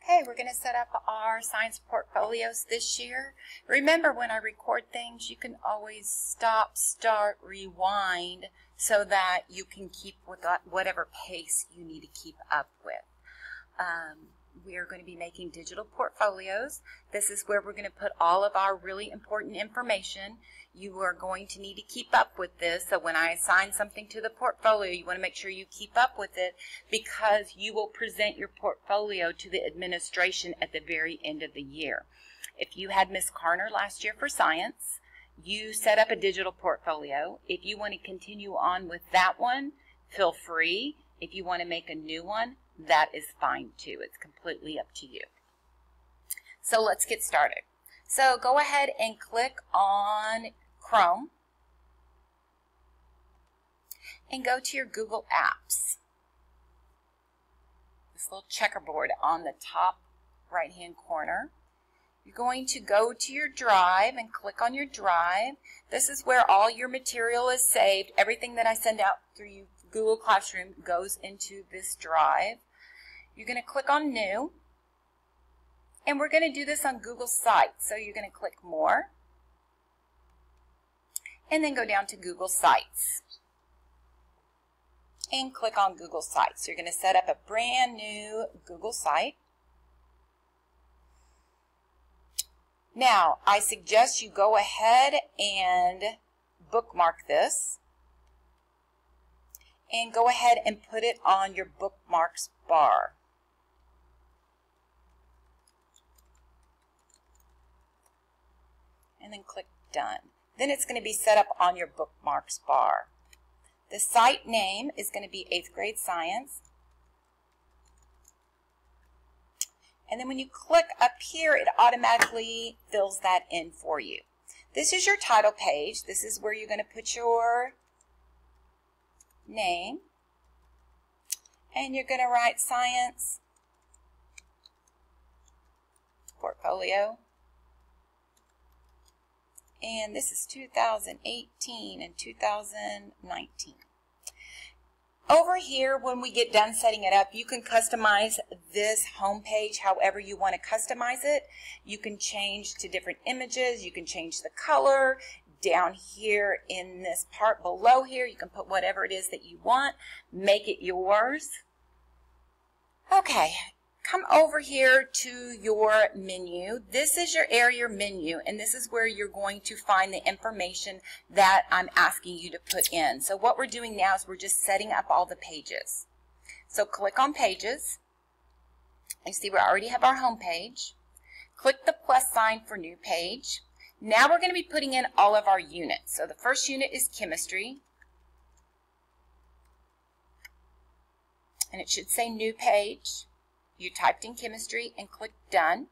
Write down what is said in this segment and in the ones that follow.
Okay, we're going to set up our science portfolios this year. Remember, when I record things, you can always stop, start, rewind so that you can keep with whatever pace you need to keep up with. We are going to be making digital portfolios. This is where we're going to put all of our really important information. You are going to need to keep up with this. So when I assign something to the portfolio, you want to make sure you keep up with it because you will present your portfolio to the administration at the very end of the year. If you had Miss Carner last year for science, you set up a digital portfolio. If you want to continue on with that one, feel free. If you want to make a new one, that is fine too. It's completely up to you. So let's get started. So go ahead and click on Chrome and go to your Google Apps. This little checkerboard on the top right hand corner. You're going to go to your drive and click on your drive. This is where all your material is saved. Everything that I send out through Google Classroom goes into this drive. You're going to click on New, and we're going to do this on Google Sites. So you're going to click More, and then go down to Google Sites, and click on Google Sites. You're going to set up a brand new Google site. Now, I suggest you go ahead and bookmark this. And go ahead and put it on your bookmarks bar. And then click Done. Then it's going to be set up on your bookmarks bar. The site name is going to be 8th grade science. And then when you click up here, it automatically fills that in for you. This is your title page. This is where you're going to put your name, and you're going to write science portfolio, and this is 2018 and 2019. Over here, when we get done setting it up, you can customize this home page however you want to customize it. You can change to different images, you can change the color. Down here in this part below here, you can put whatever it is that you want, make it yours. Okay, come over here to your menu. This is your area menu, and this is where you're going to find the information that I'm asking you to put in. So what we're doing now is we're just setting up all the pages. So click on Pages. You see we already have our home page. Click the plus sign for New Page. Now we're going to be putting in all of our units. So the first unit is chemistry. And it should say New Page. You typed in chemistry and click Done.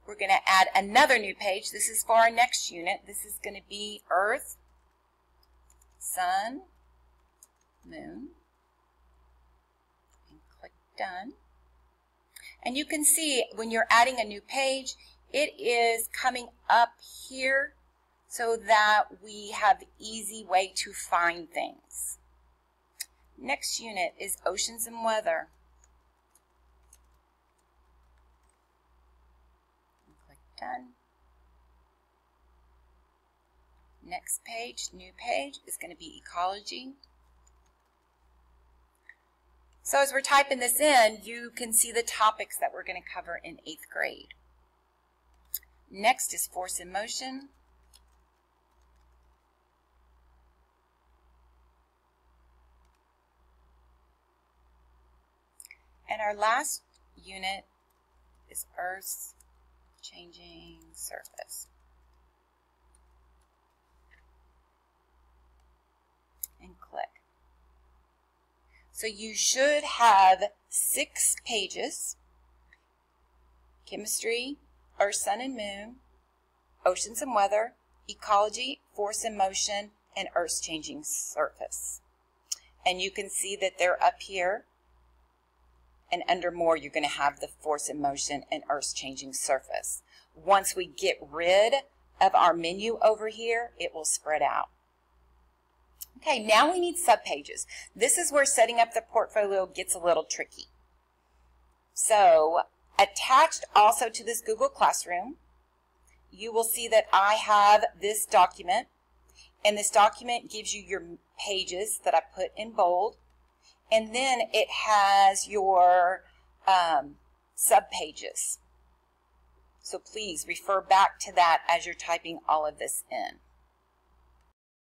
We're going to add another new page. This is for our next unit. This is going to be Earth, Sun, Moon. And click Done. And you can see when you're adding a new page, it is coming up here so that we have the easy way to find things. Next unit is Oceans and Weather. And click Done. Next page, new page, is going to be Ecology. So as we're typing this in, you can see the topics that we're going to cover in 8th grade. Next is Force and Motion. And our last unit is Earth's Changing Surface. And click. So you should have 6 pages: chemistry, Earth, Sun, and Moon, Oceans and Weather, Ecology, Force and Motion, and Earth's Changing Surface. And you can see that they're up here. And under More, you're going to have the Force and Motion and Earth's Changing Surface. Once we get rid of our menu over here, it will spread out. Okay, now we need subpages. This is where setting up the portfolio gets a little tricky. So, attached also to this Google Classroom, you will see that I have this document, and this document gives you your pages that I put in bold, and then it has your subpages. So please refer back to that as you're typing all of this in.